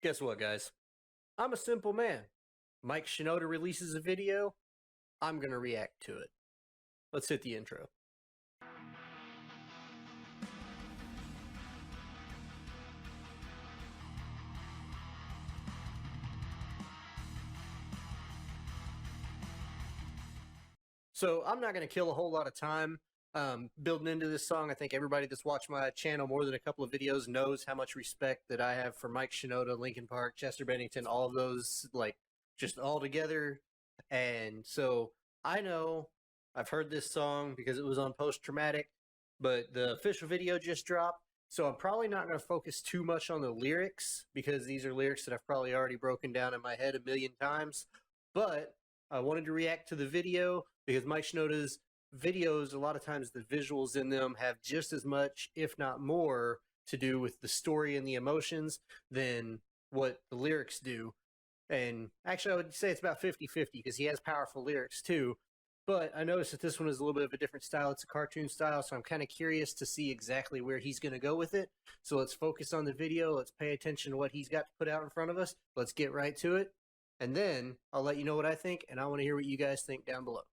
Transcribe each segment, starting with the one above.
Guess what, guys? I'm a simple man. Mike Shinoda releases a video, I'm gonna react to it. Let's hit the intro. So I'm not going to kill a whole lot of time building into this song. I think everybody that's watched my channel more than a couple of videos knows how much respect that I have for Mike Shinoda, Linkin Park, Chester Bennington, all of those, like, just all together. And so I know I've heard this song because it was on Post Traumatic, but the official video just dropped. So I'm probably not going to focus too much on the lyrics because these are lyrics that I've probably already broken down in my head a million times. But I wanted to react to the video because Mike Shinoda's videos, a lot of times the visuals in them have just as much, if not more, to do with the story and the emotions than what the lyrics do. And actually, I would say it's about 50-50 because he has powerful lyrics too. But I noticed that this one is a little bit of a different style. It's a cartoon style, so I'm kind of curious to see exactly where he's going to go with it. So let's focus on the video. Let's pay attention to what he's got to put out in front of us. Let's get right to it. And then I'll let you know what I think, and I want to hear what you guys think down below.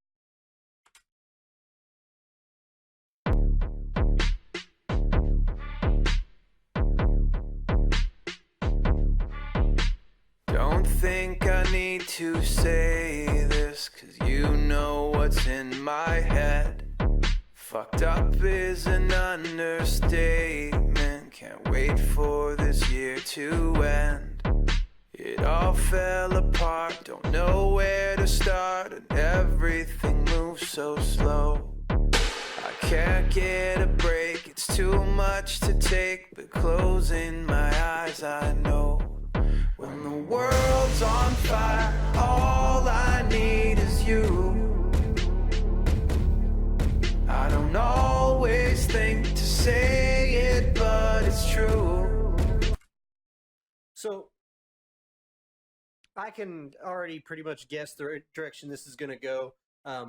Don't think I need to say this, 'cause you know what's in my head. Fucked up is an understatement. Can't wait for this year to end. It all fell apart, don't know where to start, and everything moves so slow. I can't get a break, it's too much to take, but closing my eyes I know. When the world's on fire, all I need is you. I don't always think to say it, but it's true. So I can already pretty much guess the direction this is going to go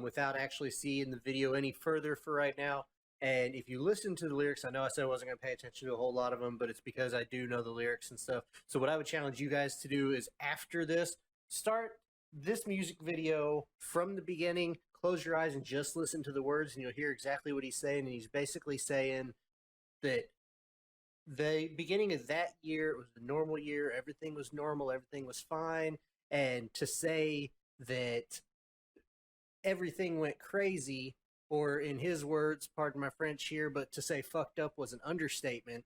without actually seeing the video any further for right now. And if you listen to the lyrics, I know I said I wasn't going to pay attention to a whole lot of them, but it's because I do know the lyrics and stuff. So what I would challenge you guys to do is after this, start this music video from the beginning, close your eyes and just listen to the words and you'll hear exactly what he's saying. And he's basically saying that the beginning of that year, it was the normal year, everything was normal, everything was fine, and to say that everything went crazy, or in his words, pardon my French here, but to say fucked up was an understatement.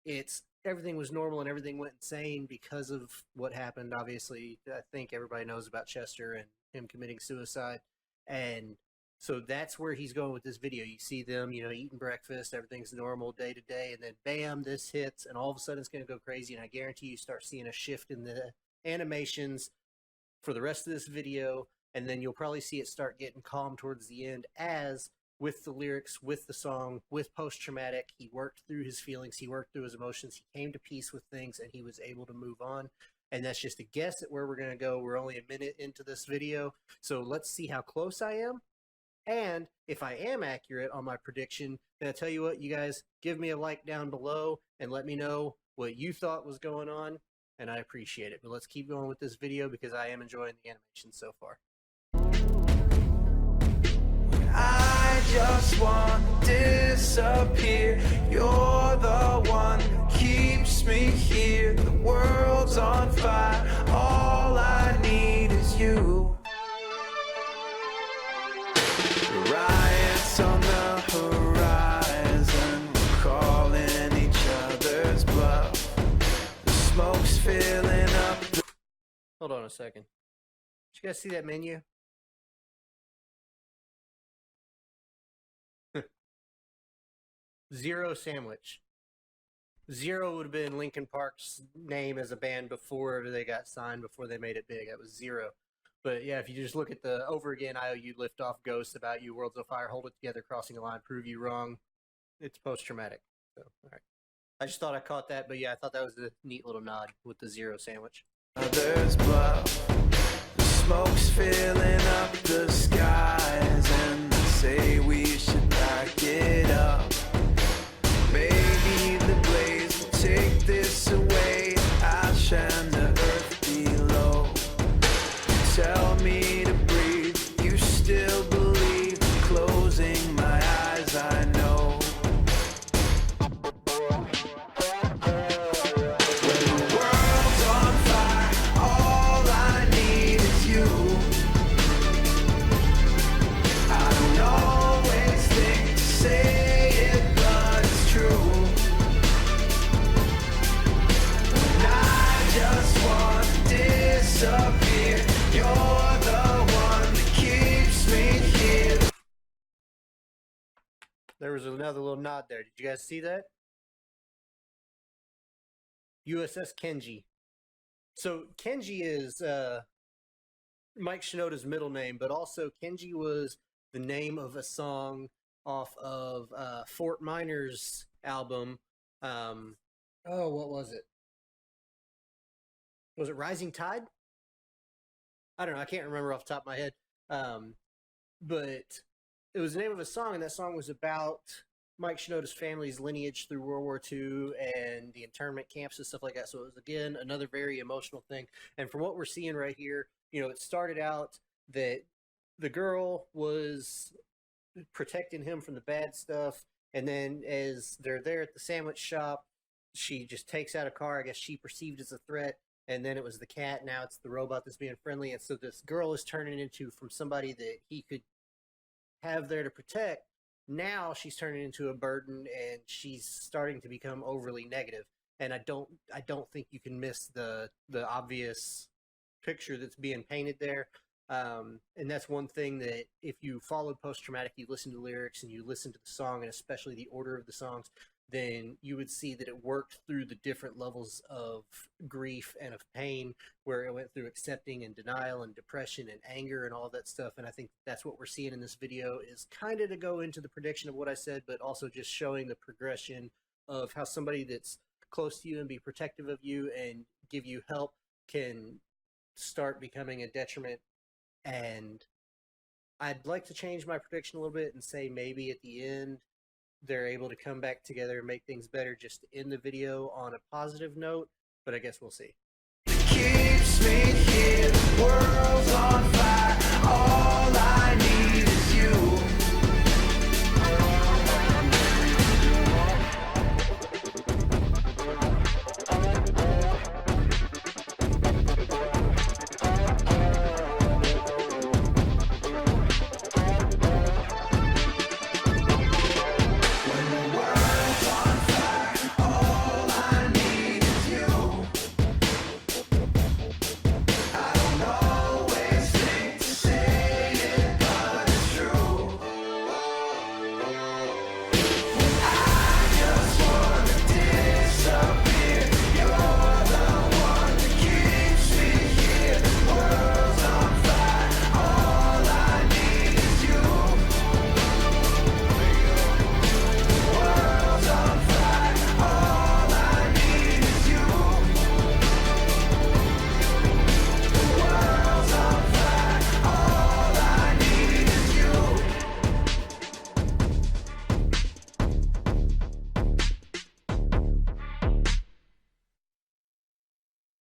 It's everything was normal and everything went insane because of what happened. Obviously, I think everybody knows about Chester and him committing suicide, and so that's where he's going with this video. You see them, eating breakfast, everything's normal day to day, and then bam, this hits, and all of a sudden it's going to go crazy, and I guarantee you start seeing a shift in the animations for the rest of this video, and then you'll probably see it start getting calm towards the end as, with the lyrics, with the song, with post-traumatic, he worked through his feelings, he worked through his emotions, he came to peace with things, and he was able to move on. And that's just a guess at where we're going to go. We're only a minute into this video, so let's see how close I am. And if I am accurate on my prediction, then I tell you what, you guys, give me a like down below and let me know what you thought was going on, and I appreciate it. But let's keep going with this video because I am enjoying the animation so far. I just want to disappear. You're the one that keeps me here. The world's on fire, all I need is you. Riots on the horizon, we're calling each other's bluff. The smoke's filling up. Hold on a second. Did you guys see that menu? Zero sandwich. Zero would have been Linkin Park's name as a band before they got signed, before they made it big. That was Zero. But yeah, if you just look at the over again, IOU, lift off, ghost, about you, worlds of fire, hold it together, crossing a line, prove you wrong. It's post-traumatic. So, all right. I just thought I caught that, but yeah, I thought that was a neat little nod with the Zero sandwich. Others bluff. The smoke's filling up the skies, and they say we should back it up. Maybe the blaze will take this away. I and the earth below. Tell me to breathe, you still believe. Closing my eyes, I know. When the world's on fire, all I need is you. I don't always think to say it, but it's true. And I just want to disappear. You're the one that keeps me here. There was another little nod there. Did you guys see that? USS Kenji. So Kenji is Mike Shinoda's middle name, but also Kenji was the name of a song off of Fort Minor's album. What was it? Was it Rising Tide? I don't know. I can't remember off the top of my head. But it was the name of a song, and that song was about Mike Shinoda's family's lineage through World War II and the internment camps and stuff like that. So it was, again, another very emotional thing. And from what we're seeing right here, it started out that the girl was protecting him from the bad stuff. And then as they're there at the sandwich shop, she just takes out a car. I guess she perceived as a threat. And then it was the cat. Now it's the robot that's being friendly. And so this girl is turning into, from somebody that he could have there to protect, now she's turning into a burden, and she's starting to become overly negative. And I don't think you can miss the obvious picture that's being painted there. And that's one thing that if you followed post-traumatic, you listen to lyrics and you listen to the song, and especially the order of the songs, then you would see that it worked through the different levels of grief and of pain, where it went through accepting and denial and depression and anger and all that stuff. And I think that's what we're seeing in this video, is kind of to go into the prediction of what I said, but also just showing the progression of how somebody that's close to you and be protective of you and give you help can start becoming a detriment. And I'd like to change my prediction a little bit and say maybe at the end they're able to come back together and make things better, just to end the video on a positive note, but I guess we'll see. Keeps me here, world's on fire, all I need is you.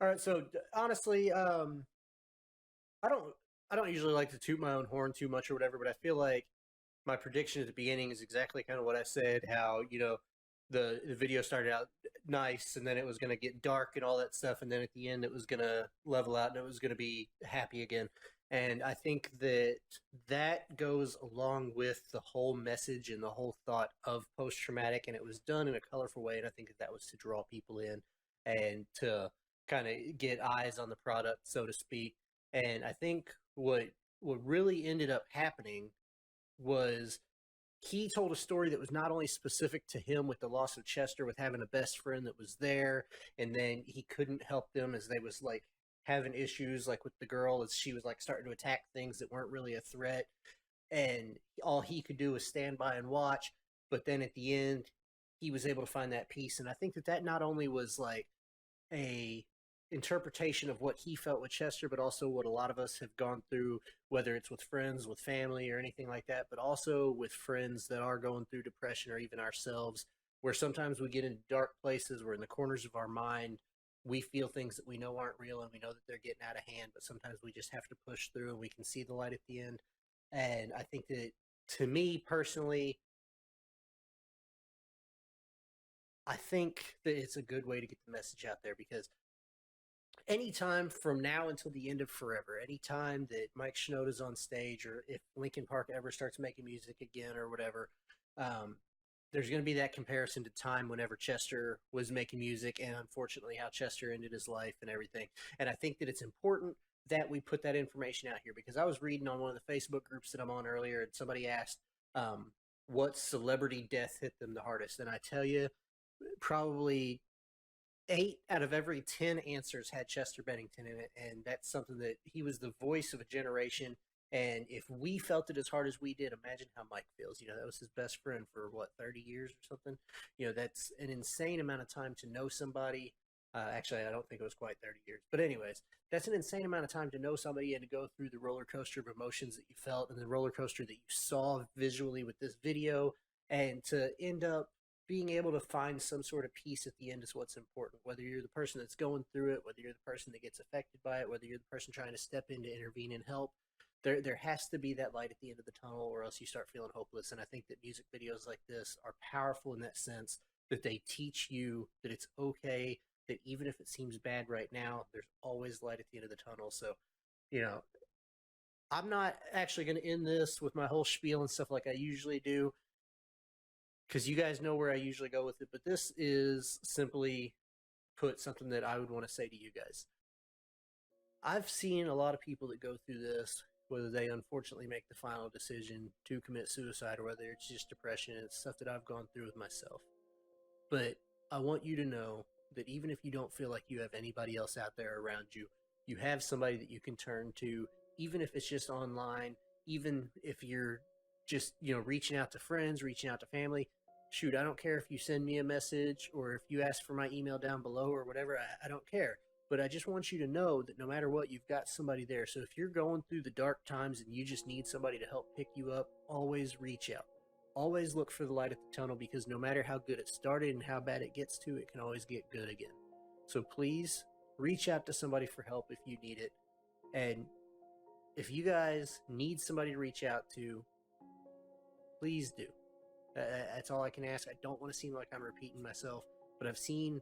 All right, so honestly, I don't usually like to toot my own horn too much or whatever, but I feel like my prediction at the beginning is exactly kind of what I said. How the video started out nice, and then it was going to get dark and all that stuff, and then at the end it was going to level out and it was going to be happy again. And I think that goes along with the whole message and the whole thought of post-traumatic, and it was done in a colorful way. And I think that was to draw people in and to kind of get eyes on the product, so to speak. And I think what really ended up happening was he told a story that was not only specific to him with the loss of Chester, with having a best friend that was there, and then he couldn't help them as they was like having issues like with the girl, as she was like starting to attack things that weren't really a threat, and all he could do was stand by and watch. But then at the end he was able to find that peace. And I think that not only was like a interpretation of what he felt with Chester, but also what a lot of us have gone through, whether it's with friends, with family, or anything like that, but also with friends that are going through depression, or even ourselves, where sometimes we get into dark places, we're in the corners of our mind, we feel things that we know aren't real and we know that they're getting out of hand, but sometimes we just have to push through and we can see the light at the end. And I think that, to me personally, I think that it's a good way to get the message out there, because anytime from now until the end of forever, anytime that Mike Shinoda's on stage, or if Linkin Park ever starts making music again or whatever, um, there's going to be that comparison to time whenever Chester was making music, and unfortunately how Chester ended his life and everything. And I think that it's important that we put that information out here, because I was reading on one of the Facebook groups that I'm on earlier, and somebody asked what celebrity death hit them the hardest. And I tell you, probably 8 out of every 10 answers had Chester Bennington in it, and that's something that he was the voice of a generation. And if we felt it as hard as we did, imagine how Mike feels. That was his best friend for what, 30 years or something. That's an insane amount of time to know somebody. Actually, I don't think it was quite 30 years, but anyways, that's an insane amount of time to know somebody and to go through the roller coaster of emotions that you felt and the roller coaster that you saw visually with this video, and to end up being able to find some sort of peace at the end is what's important. Whether you're the person that's going through it, whether you're the person that gets affected by it, whether you're the person trying to step in to intervene and help, there has to be that light at the end of the tunnel, or else you start feeling hopeless. And I think that music videos like this are powerful in that sense, that they teach you that it's okay, that even if it seems bad right now, there's always light at the end of the tunnel. So, you know, I'm not actually going to end this with my whole spiel and stuff like I usually do, because you guys know where I usually go with it. But this is simply put something that I would want to say to you guys. I've seen a lot of people that go through this, whether they unfortunately make the final decision to commit suicide or whether it's just depression. And it's stuff that I've gone through with myself. But I want you to know that even if you don't feel like you have anybody else out there around you, you have somebody that you can turn to, even if it's just online, even if you're just, reaching out to friends, reaching out to family. Shoot, I don't care if you send me a message or if you ask for my email down below or whatever. I don't care. But I just want you to know that no matter what, you've got somebody there. So if you're going through the dark times and you just need somebody to help pick you up, always reach out. Always look for the light at the tunnel, because no matter how good it started and how bad it gets to, it can always get good again. So please reach out to somebody for help if you need it. And if you guys need somebody to reach out to, please do. That's all I can ask. I don't want to seem like I'm repeating myself, but I've seen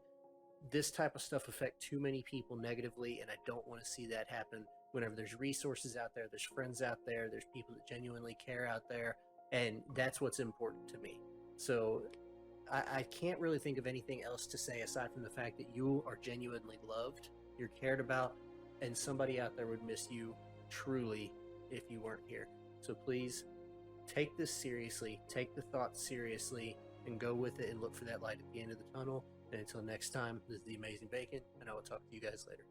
this type of stuff affect too many people negatively, and I don't want to see that happen. Whenever there's resources out there, there's friends out there, there's people that genuinely care out there, and that's what's important to me. So I can't really think of anything else to say aside from the fact that you are genuinely loved, you're cared about, and somebody out there would miss you truly if you weren't here. So please take this seriously, take the thoughts seriously, and go with it and look for that light at the end of the tunnel. And until next time, this is The Amazing Bacon, and I will talk to you guys later.